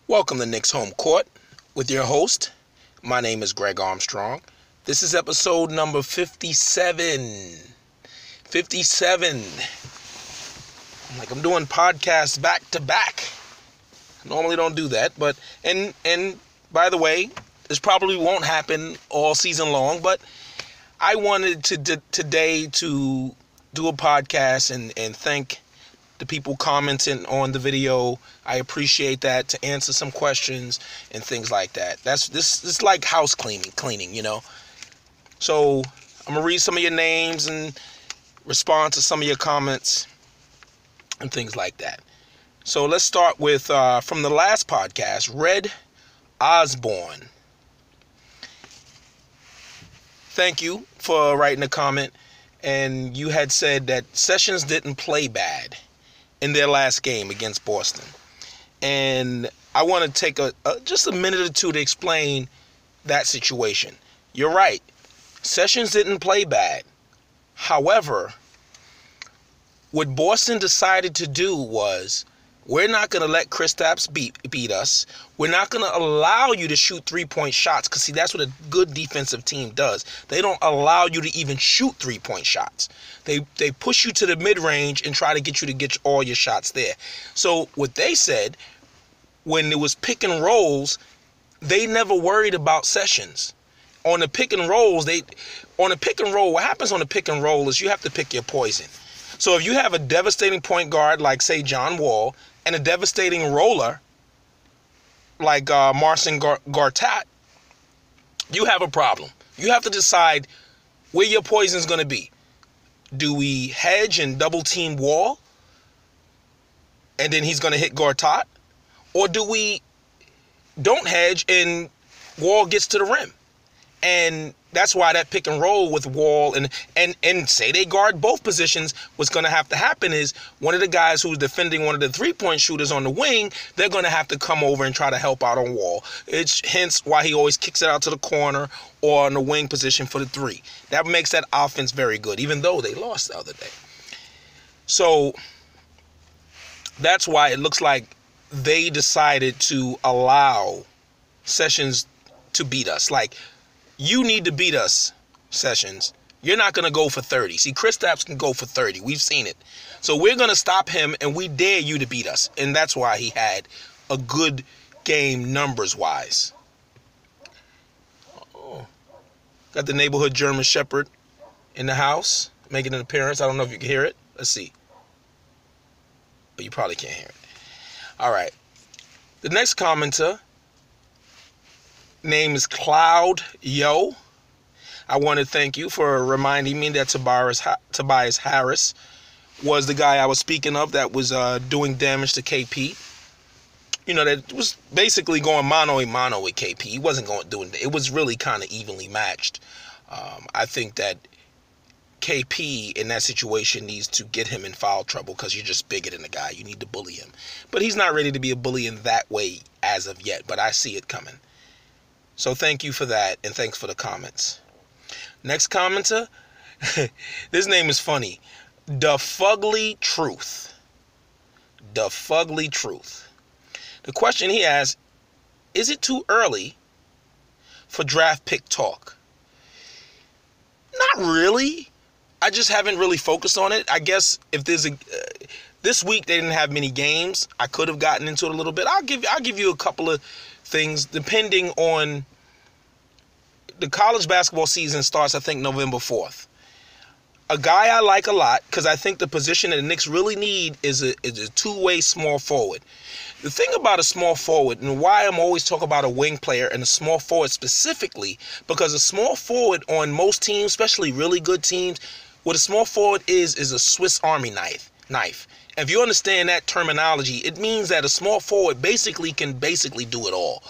Welcome to Knicks Home Court with your host. My name is Greg Armstrong. This is episode number 57. 57. I'm doing podcasts back to back. I normally don't do that, but and by the way, this probably won't happen all season long, but I wanted today to do a podcast and thank the people commenting on the video. I appreciate that, to answer some questions and things like that. This is like house cleaning, you know. So I'm gonna read some of your names and respond to some of your comments and things like that. So let's start with from the last podcast, Red Osborne. Thank you for writing a comment, and you had said that Sessions didn't play bad in their last game against Boston. And I want to take just a minute or two to explain that situation. You're right. Sessions didn't play bad. However, what Boston decided to do was, we're not going to let Kristaps beat us. We're not going to allow you to shoot three-point shots, because, see, that's what a good defensive team does. They don't allow you to even shoot three-point shots. They push you to the mid-range and try to get you to get all your shots there. So what they said, when it was pick and rolls, they never worried about Sessions. On the pick and rolls, what happens on the pick and roll is you have to pick your poison. So if you have a devastating point guard like, say, John Wall, and a devastating roller like Marcin Gortat, you have a problem. You have to decide where your poison is going to be. Do we hedge and double team Wall, and then he's going to hit Gortat? Or do we don't hedge and Wall gets to the rim? And that's why that pick and roll with Wall and say they guard both positions, what's going to have to happen is one of the guys who's defending one of the three-point shooters on the wing, they're going to have to come over and try to help out on Wall. It's hence why he always kicks it out to the corner or on the wing position for the three. That makes that offense very good, even though they lost the other day. So that's why it looks like they decided to allow Sessions to beat us. Like, you need to beat us, Sessions. You're not going to go for 30. See, Kristaps can go for 30. We've seen it. So we're going to stop him, and we dare you to beat us. And that's why he had a good game numbers-wise. Oh. Got the neighborhood German Shepherd in the house making an appearance. I don't know if you can hear it. Let's see. But you probably can't hear it. All right. The next commenter name is Cloud Yo. I want to thank you for reminding me that Tobias Harris was the guy I was speaking of that was doing damage to KP. You know, that was basically going mano a mano with KP. He wasn't doing it. It was really kind of evenly matched. I think that KP in that situation needs to get him in foul trouble, because you're just bigger than the guy. You need to bully him. But he's not ready to be a bully in that way as of yet, but I see it coming. So thank you for that, and thanks for the comments. Next commenter, this name is funny. The Fugly Truth. The Fugly Truth. The question he has, is it too early for draft pick talk? Not really. I just haven't really focused on it. I guess if there's this week they didn't have many games, I could have gotten into it a little bit. I'll give you a couple of things depending on. The college basketball season starts, I think, November 4th. A guy I like a lot, because I think the position that the Knicks really need is a two-way small forward. The thing about a small forward, and why I'm always talking about a wing player and a small forward specifically, because a small forward on most teams, especially really good teams, what a small forward is a Swiss Army knife. If you understand that terminology, it means that a small forward can do it all.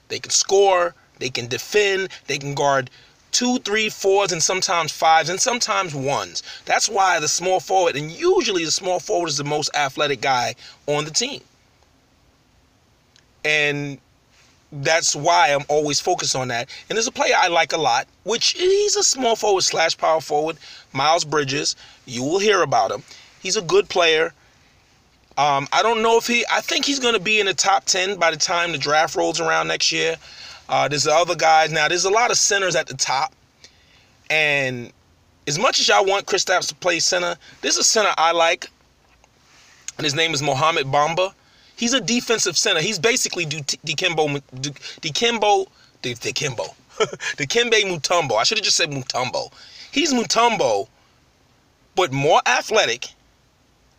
They can score, they can defend, they can guard 2, 3, 4s, and sometimes 5s, and sometimes 1s. That's why the small forward, and usually the small forward is the most athletic guy on the team. And that's why I'm always focused on that. And there's a player I like a lot, which he's a small forward / power forward, Miles Bridges. You will hear about him. He's a good player. I don't know if I think he's going to be in the top 10 by the time the draft rolls around next year. There's the other guys. Now, there's a lot of centers at the top. And as much as y'all want Kristaps to play center, there's a center I like. And his name is Mohamed Bamba. He's a defensive center. He's basically Dikembe Mutombo. I should have just said Mutombo. He's Mutombo, but more athletic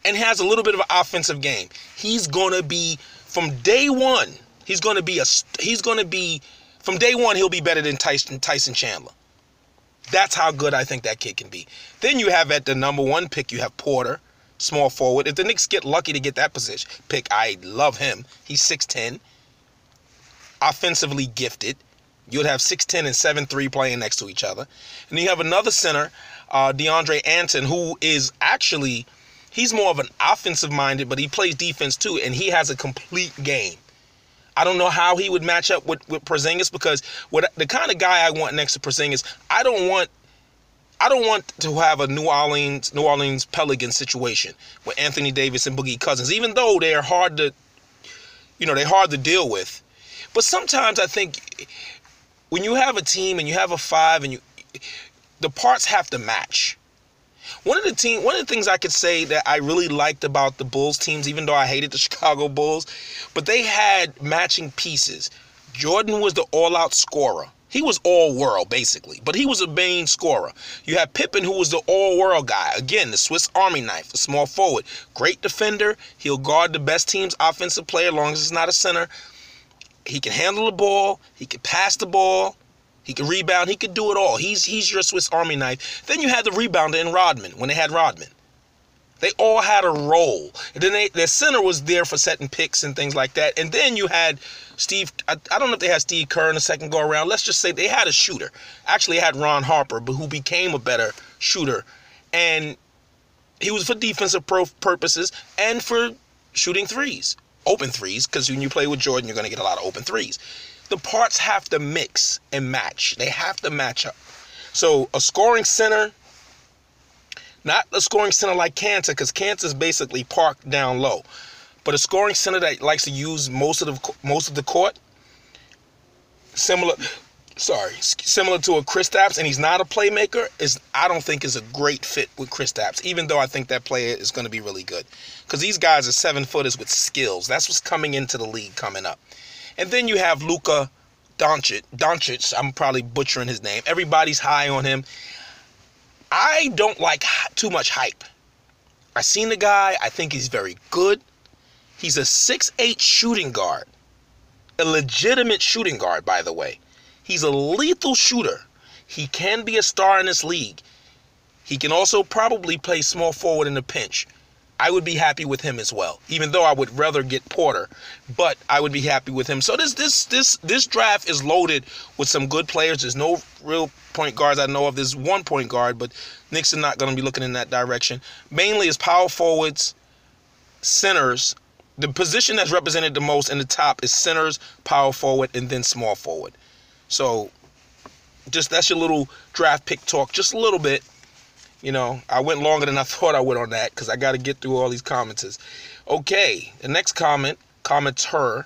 and has a little bit of an offensive game. He's gonna be from day one. From day one. He'll be better than Tyson Chandler. That's how good I think that kid can be. Then you have at the number 1 pick, you have Porter, small forward. If the Knicks get lucky to get that position pick, I love him. He's 6'10", offensively gifted. You'd have 6'10" and 7'3" playing next to each other. And you have another center, DeAndre Anton, who is actually, he's more of an offensive-minded, but he plays defense too, and he has a complete game. I don't know how he would match up with Porzingis, because the kind of guy I want next to Porzingis, I don't want to have a New Orleans Pelicans situation with Anthony Davis and Boogie Cousins, even though they're hard to deal with. But sometimes I think when you have a team and you have a 5 and the parts have to match. One of the things I could say that I really liked about the Bulls teams, even though I hated the Chicago Bulls, but they had matching pieces. Jordan was the all-out scorer. He was all-world, basically, but he was a main scorer. You have Pippen, who was the all-world guy. Again, the Swiss Army knife, a small forward. Great defender. He'll guard the best team's offensive player as long as it's not a center. He can handle the ball. He can pass the ball. He can rebound. He can do it all. He's your Swiss Army knife. Then you had the rebounder in Rodman, when they had Rodman. They all had a role. And then their center was there for setting picks and things like that. And then you had Steve, I don't know if they had Steve Kerr in the second go around. Let's just say they had a shooter. Actually, had Ron Harper, but who became a better shooter. And he was for defensive purposes and for shooting threes. Open threes, because when you play with Jordan, you're going to get a lot of open threes. The parts have to mix and match. They have to match up. So a scoring center, not a scoring center like Cantor, because Cantor's basically parked down low. But a scoring center that likes to use most of the court, similar to a Kristaps, and he's not a playmaker, I don't think is a great fit with Kristaps, even though I think that player is going to be really good. Because these guys are 7-footers with skills. That's what's coming into the league coming up. And then you have Luka Doncic. I'm probably butchering his name. Everybody's high on him. I don't like too much hype. I've seen the guy. I think he's very good. He's a 6'8" shooting guard. A legitimate shooting guard, by the way. He's a lethal shooter. He can be a star in this league. He can also probably play small forward in a pinch. I would be happy with him as well, even though I would rather get Porter, but I would be happy with him. So this draft is loaded with some good players. There's no real point guards I know of. There's one point guard, but Knicks are not going to be looking in that direction. Mainly is power forwards, centers. The position that's represented the most in the top is centers, power forward, and then small forward. So that's your little draft pick talk, just a little bit. You know, I went longer than I thought I would on that because I got to get through all these commenters. Okay, the next commenter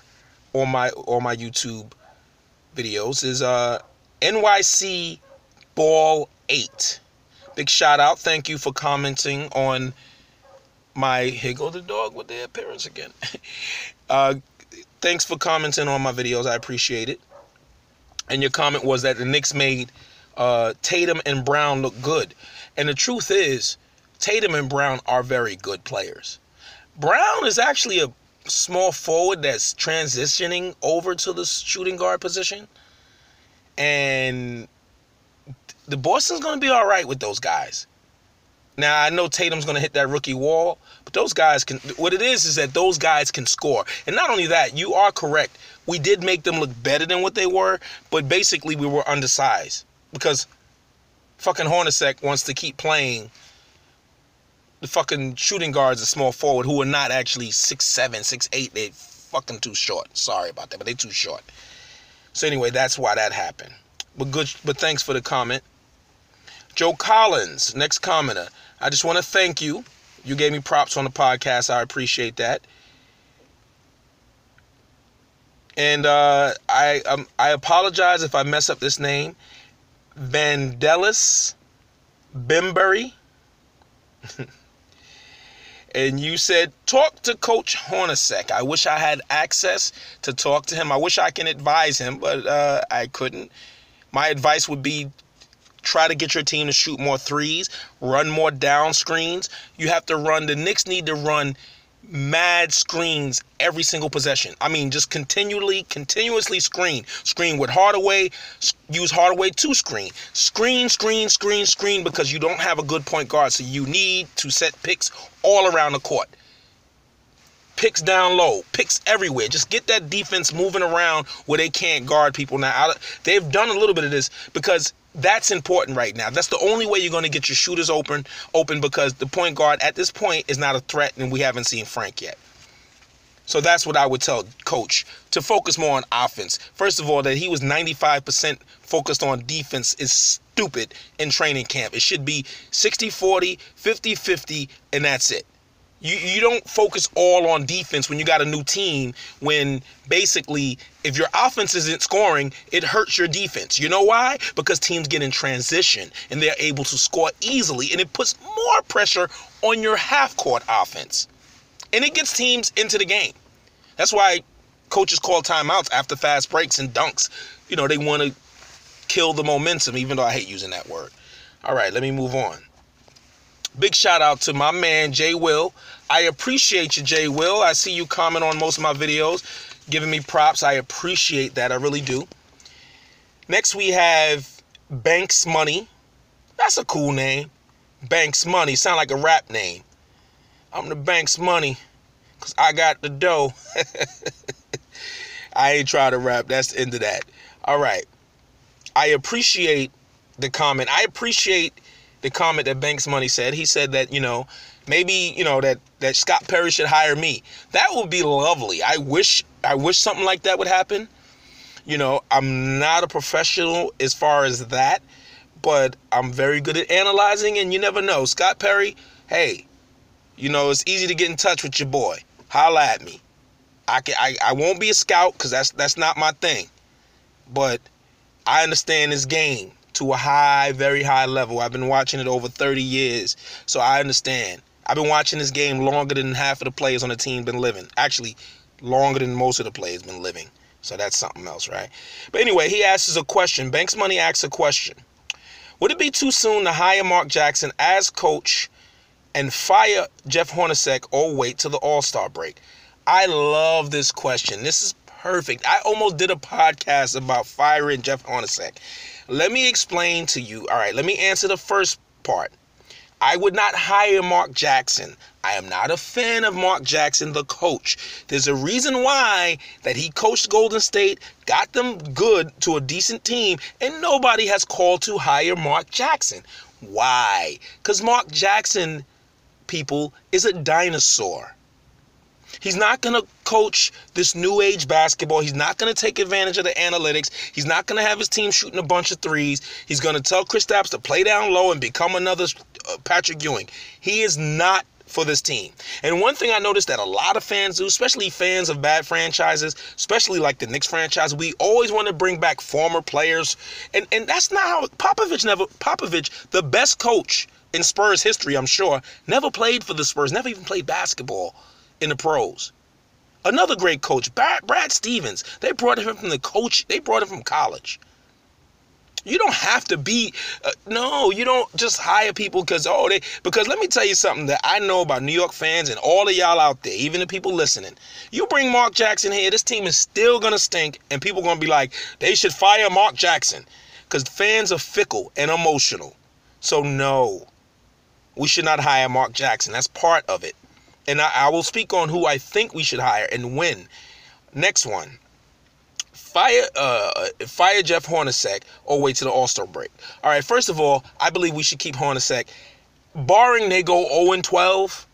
on my YouTube videos is NYC Ball 8. Big shout out. Thank you for commenting on my, here go the dog with their appearance again. Thanks for commenting on my videos. I appreciate it. And your comment was that the Knicks made Tatum and Brown look good. And the truth is, Tatum and Brown are very good players. Brown is actually a small forward that's transitioning over to the shooting guard position. And the Boston's going to be all right with those guys. Now, I know Tatum's going to hit that rookie wall, but those guys can, what it is that those guys can score. And not only that, you are correct. We did make them look better than what they were, but basically we were undersized because fucking Hornacek wants to keep playing the fucking shooting guards, a small forward, who are not actually 6'7", 6'8". They're fucking too short. Sorry about that, but they're too short. So anyway, that's why that happened. But thanks for the comment. Joe Collins, next commenter. I just want to thank you. You gave me props on the podcast. I appreciate that. And I apologize if I mess up this name. Vandelis Bimbury. And you said, talk to Coach Hornacek. I wish I had access to talk to him. I wish I can advise him, but I couldn't. My advice would be try to get your team to shoot more threes, run more down screens. You have to run. The Knicks need to run mad screens every single possession. I mean, just continuously screen. Screen with Hardaway. Use Hardaway to screen. Screen, because you don't have a good point guard. So you need to set picks all around the court. Picks down low. Picks everywhere. Just get that defense moving around where they can't guard people. Now, they've done a little bit of this because that's important right now. That's the only way you're going to get your shooters open because the point guard at this point is not a threat, and we haven't seen Frank yet. So that's what I would tell Coach, to focus more on offense. First of all, that he was 95% focused on defense is stupid in training camp. It should be 60-40, 50-50, and that's it. You don't focus all on defense when you got a new team, when basically if your offense isn't scoring, it hurts your defense. You know why? Because teams get in transition and they're able to score easily, and it puts more pressure on your half-court offense. And it gets teams into the game. That's why coaches call timeouts after fast breaks and dunks. You know, they want to kill the momentum, even though I hate using that word. All right, let me move on. Big shout out to my man, Jay Will. I appreciate you, Jay Will. I see you comment on most of my videos, giving me props. I appreciate that. I really do. Next, we have Banks Money. That's a cool name. Banks Money. Sound like a rap name. I'm the Banks Money because I got the dough. I ain't trying to rap. That's the end of that. All right. I appreciate the comment. I appreciate the comment that Banks Money said. He said that, maybe, that Scott Perry should hire me. That would be lovely. I wish something like that would happen. I'm not a professional as far as that, but I'm very good at analyzing, and you never know. Scott Perry, hey, it's easy to get in touch with your boy. Holla at me. I won't be a scout because that's not my thing, but I understand this game to a high, very high level. I've been watching it over 30 years, so I understand. I've been watching this game longer than half of the players on the team been living. Actually, longer than most of the players been living. So that's something else, right? But anyway, he asks a question. Banks Money asks a question. Would it be too soon to hire Mark Jackson as coach and fire Jeff Hornacek, or wait till the All-Star break? I love this question. This is perfect. I almost did a podcast about firing Jeff Hornacek. Let me explain to you. All right, let me answer the first part. I would not hire Mark Jackson. I am not a fan of Mark Jackson, the coach. There's a reason why that he coached Golden State, got them good to a decent team, and nobody has called to hire Mark Jackson. Why? Because Mark Jackson, people, is a dinosaur. He's not going to coach this new age basketball. He's not going to take advantage of the analytics. He's not going to have his team shooting a bunch of threes. He's going to tell Kristaps to play down low and become another Patrick Ewing. He is not for this team. And one thing I noticed that a lot of fans do, especially fans of bad franchises, especially like the Knicks franchise, we always want to bring back former players. And that's not how Popovich, the best coach in Spurs history, I'm sure, never played for the Spurs, never even played basketball in the pros. Another great coach, Brad Stevens. They brought him from college. You don't have to be, you don't just hire people because let me tell you something that I know about New York fans and all of y'all out there, even the people listening. You bring Mark Jackson here, this team is still going to stink, and people are going to be like, they should fire Mark Jackson, because fans are fickle and emotional. So no, we should not hire Mark Jackson. That's part of it. And I will speak on who I think we should hire and when. Next one. Fire Jeff Hornacek or wait till the All-Star break. All right, first of all, I believe we should keep Hornacek. Barring they go 0-12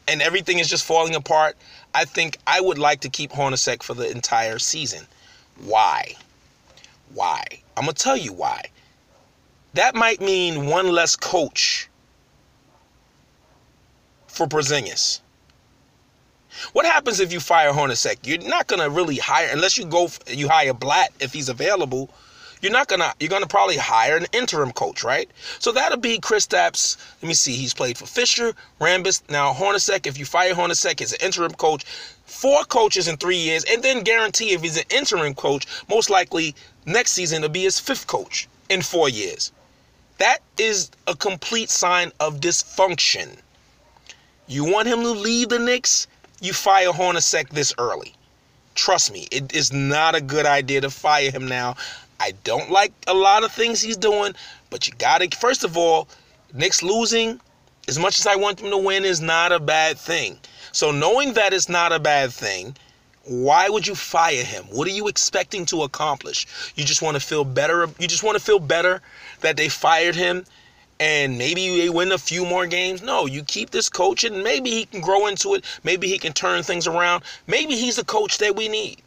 and everything is just falling apart, I think I would like to keep Hornacek for the entire season. Why? I'm going to tell you why. That might mean one less coach for Porzingis? What happens if you fire Hornacek? You're not going to really hire, unless you hire Blatt if he's available. You're going to probably hire an interim coach, right? So that'll be Kristaps. Let me see. He's played for Fisher, Rambis. Now Hornacek, if you fire Hornacek as an interim coach, 4 coaches in 3 years, and then guarantee if he's an interim coach, most likely next season it'll be his 5th coach in 4 years. That is a complete sign of dysfunction. You want him to leave the Knicks? You fire Hornacek this early. Trust me, it is not a good idea to fire him now. I don't like a lot of things he's doing, but you got to, first of all, Knicks losing, as much as I want them to win, is not a bad thing. So knowing that it's not a bad thing, why would you fire him? What are you expecting to accomplish? You just want to feel better. You just want to feel better that they fired him and maybe they win a few more games. No, you keep this coach and maybe he can grow into it. Maybe he can turn things around. Maybe he's the coach that we need.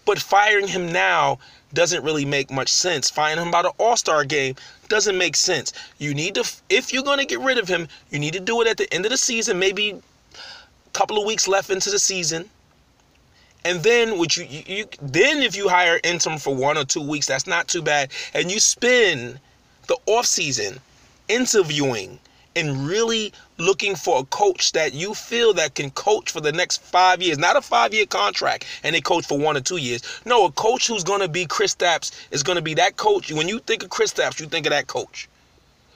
But firing him now doesn't really make much sense. Firing him by the All-Star game doesn't make sense. You need to, if you're going to get rid of him, you need to do it at the end of the season, maybe a couple of weeks left into the season. And then then if you hire interim for 1 or 2 weeks, that's not too bad. And you spend the offseason interviewing and really looking for a coach that you feel that can coach for the next 5 years. Not a 5-year contract and they coach for 1 or 2 years. No, a coach who's going to be Kristaps is going to be that coach. When you think of Kristaps, you think of that coach.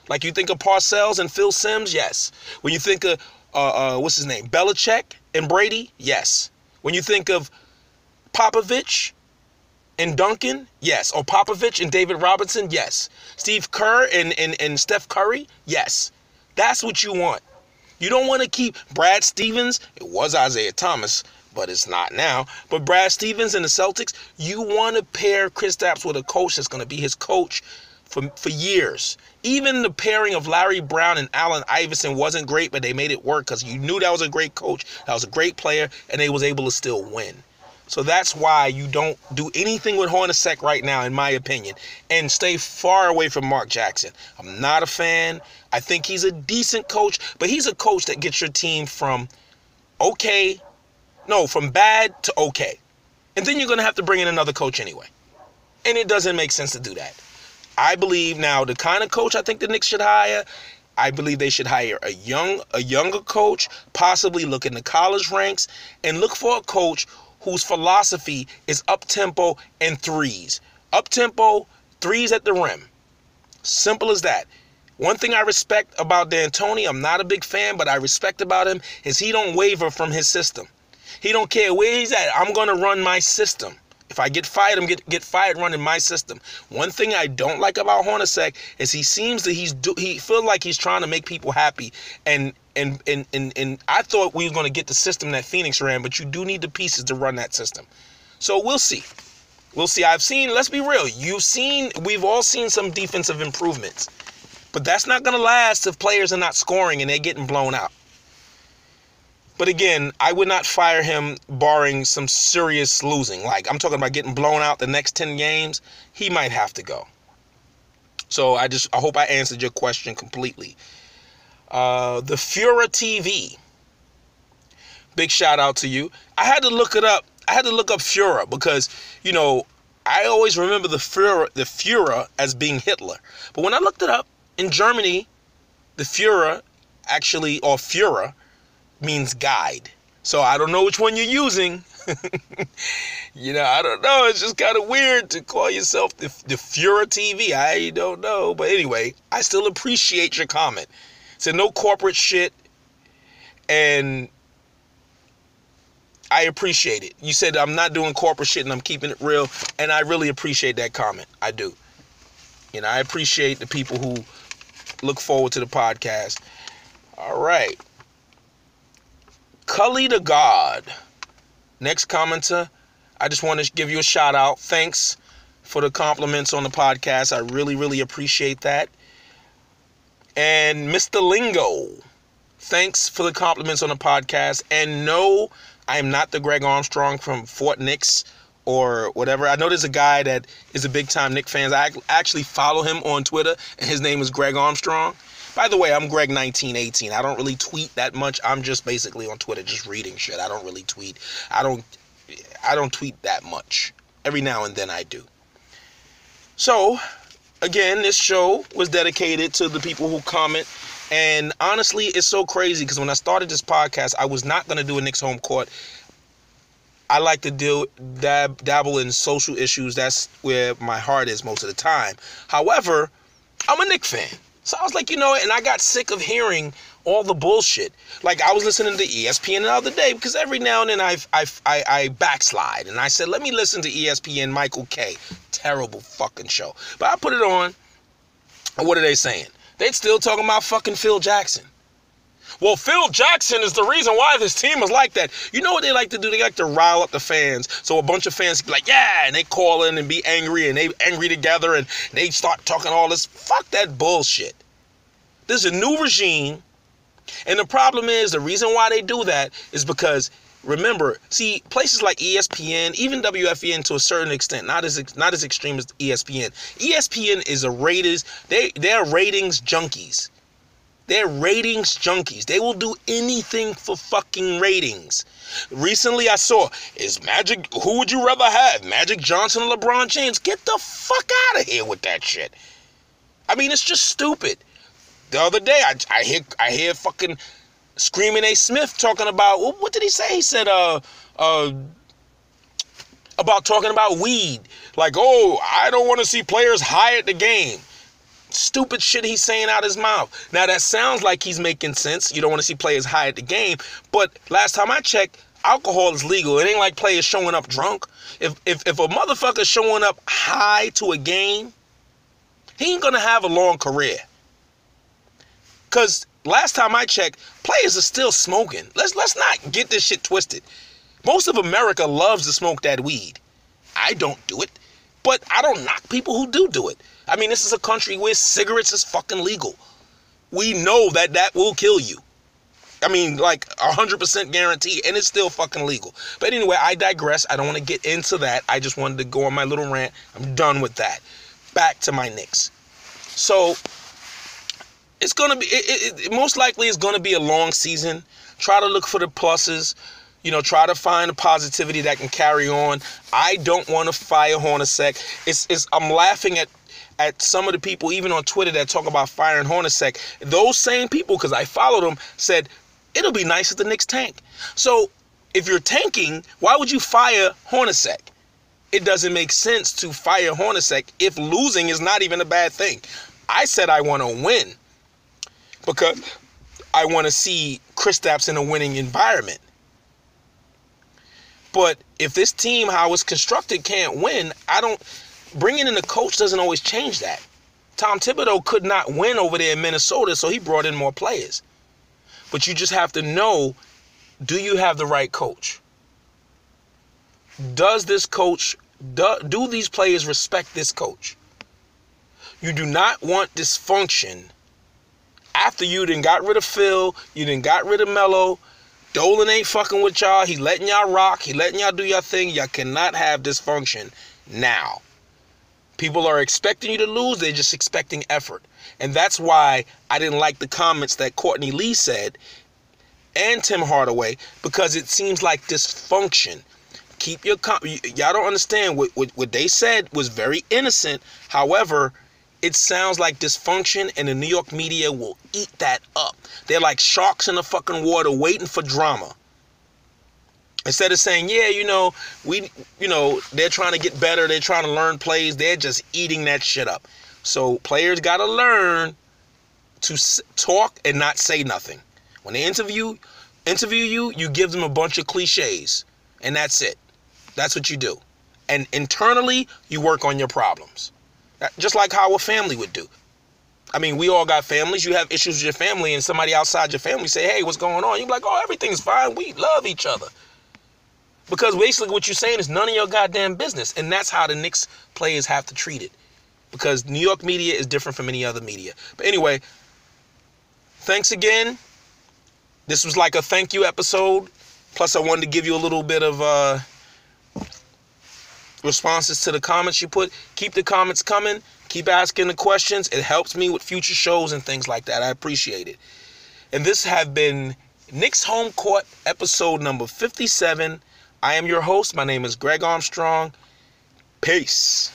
Like you think of Parcells and Phil Simms, yes. When you think of, what's his name, Belichick and Brady, yes. When you think of Popovich and Duncan, yes. Or Popovich and David Robinson, yes. Steve Kerr and Steph Curry, yes. That's what you want. You don't want to keep Brad Stevens. It was Isaiah Thomas, but it's not now. But Brad Stevens and the Celtics, you want to pair Kristaps with a coach that's going to be his coach for years. Even the pairing of Larry Brown and Allen Iverson wasn't great, but they made it work because you knew that was a great coach, that was a great player, and they was able to still win. So that's why you don't do anything with Hornacek right now, in my opinion, and stay far away from Mark Jackson. I'm not a fan. I think he's a decent coach, but he's a coach that gets your team from bad to okay. And then you're going to have to bring in another coach anyway. And it doesn't make sense to do that. I believe now the kind of coach I think the Knicks should hire, I believe they should hire a younger coach, possibly look in the college ranks, and look for a coach whose philosophy is up-tempo and threes. Up-tempo, threes at the rim. Simple as that. One thing I respect about D'Antoni, I'm not a big fan, but I respect about him, is he don't waver from his system. He don't care where he's at. I'm going to run my system. If I get fired, I'm get fired running my system. One thing I don't like about Hornacek is he seems that he feels like he's trying to make people happy. And I thought we were going to get the system that Phoenix ran, but you do need the pieces to run that system. So we'll see. We'll see. Let's be real. We've all seen some defensive improvements. But that's not going to last if players are not scoring and they're getting blown out. But again, I would not fire him barring some serious losing. Like, I'm talking about getting blown out the next 10 games. He might have to go. So I hope I answered your question completely. The Fura TV. Big shout out to you. I had to look it up. I had to look up Fura because, I always remember the Führer as being Hitler. But when I looked it up, in Germany, the Führer Führer means guide. So I don't know which one you're using. I don't know. It's just kind of weird to call yourself the Fura TV. I don't know. But anyway, I still appreciate your comment. So no corporate shit. And I appreciate it. You said I'm not doing corporate shit and I'm keeping it real. And I really appreciate that comment. I do. I appreciate the people who look forward to the podcast. All right. Cully the God. Next commenter. I just want to give you a shout out. Thanks for the compliments on the podcast. I really, really appreciate that. And Mr. Lingo. Thanks for the compliments on the podcast. And no, I am not the Greg Armstrong from Fort Knicks or whatever. I know there's a guy that is a big-time Knicks fan. I actually follow him on Twitter, and his name is Greg Armstrong. By the way, I'm Greg1918. I don't really tweet that much. I'm just basically on Twitter just reading shit. I don't really tweet. I don't tweet that much. Every now and then I do. So, again, this show was dedicated to the people who comment. And honestly, it's so crazy because when I started this podcast, I was not going to do a Knicks home court. I like to dabble in social issues. That's where my heart is most of the time. However, I'm a Knicks fan. So I was like, and I got sick of hearing all the bullshit. Like, I was listening to ESPN the other day because every now and then I backslide. And I said, let me listen to ESPN Michael K. Terrible fucking show. But I put it on. And what are they saying? They're still talking about fucking Phil Jackson. Well, Phil Jackson is the reason why this team is like that. You know what they like to do? They like to rile up the fans. So a bunch of fans be like, yeah, and they call in and be angry, and they angry together, and they start talking all this. Fuck that bullshit. There's a new regime, and the problem is, the reason why they do that is because, remember, see, places like ESPN, even WFEN to a certain extent, not as extreme as ESPN. ESPN is they're ratings junkies. They're ratings junkies. They will do anything for fucking ratings. Recently I saw, who would you rather have? Magic Johnson or LeBron James? Get the fuck out of here with that shit. I mean, it's just stupid. The other day I hear fucking Screaming A. Smith talking about, what did he say? He said about talking about weed. Like, I don't want to see players high at the game. Stupid shit he's saying out his mouth. Now that sounds like he's making sense. You don't want to see players high at the game, but last time I checked, alcohol is legal. It ain't like players showing up drunk. If a motherfucker's showing up high to a game, he ain't gonna have a long career. Cause last time I checked, players are still smoking. Let's not get this shit twisted. Most of America loves to smoke that weed. I don't do it, but I don't knock people who do it. I mean, this is a country where cigarettes is fucking legal. We know that will kill you. I mean, like 100% guarantee, and it's still fucking legal. But anyway, I digress. I don't want to get into that. I just wanted to go on my little rant. I'm done with that. Back to my Knicks. So, it's going to be, it most likely is going to be a long season. Try to look for the pluses. Try to find the positivity that can carry on. I don't want to fire Hornacek. I'm laughing at some of the people, even on Twitter, that talk about firing Hornacek. Those same people, because I followed them, said, it'll be nice if the Knicks tank. So, if you're tanking, why would you fire Hornacek? It doesn't make sense to fire Hornacek if losing is not even a bad thing. I said I want to win because I want to see Kristaps in a winning environment. But if this team, how it's constructed, can't win, bringing in a coach doesn't always change that. Tom Thibodeau could not win over there in Minnesota, so he brought in more players. But you just have to know, do you have the right coach? Does this coach, do these players respect this coach? You do not want dysfunction after you done got rid of Phil, you done got rid of Melo. Dolan ain't fucking with y'all. He letting y'all rock. He letting y'all do your thing. Y'all cannot have dysfunction now. People are expecting you to lose. They're just expecting effort. And that's why I didn't like the comments that Courtney Lee said and Tim Hardaway, because it seems like dysfunction. Keep your... Y'all don't understand. What they said was very innocent. However, it sounds like dysfunction, and the New York media will eat that up. They're like sharks in the fucking water waiting for drama. Instead of saying, yeah, they're trying to get better, they're trying to learn plays, they're just eating that shit up. So players got to learn to talk and not say nothing. When they interview you, you give them a bunch of cliches, and that's it. That's what you do. And internally, you work on your problems. Just like how a family would do. I mean, we all got families. You have issues with your family, and somebody outside your family say, hey, what's going on? You're like, oh, everything's fine. We love each other. Because basically what you're saying is none of your goddamn business. And that's how the Knicks players have to treat it. Because New York media is different from any other media. But anyway, thanks again. This was like a thank you episode. Plus, I wanted to give you a little bit of responses to the comments you put. Keep the comments coming. Keep asking the questions. It helps me with future shows and things like that. I appreciate it. And this have been Knicks Home Court episode number 57. I am your host. My name is Greg Armstrong. Peace.